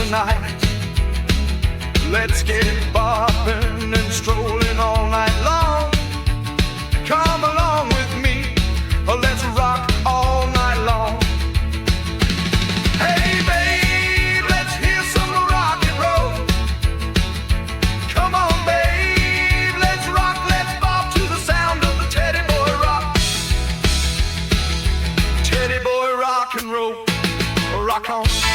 tonight. Let's get bopping and strolling all night long. Come along with me, let's rock all night long. Hey babe, let's hear some rock and roll. Come on babe, let's rock, let's bop to the sound of the Teddy Boy Rock. Teddy Boy rock and roll, rock on.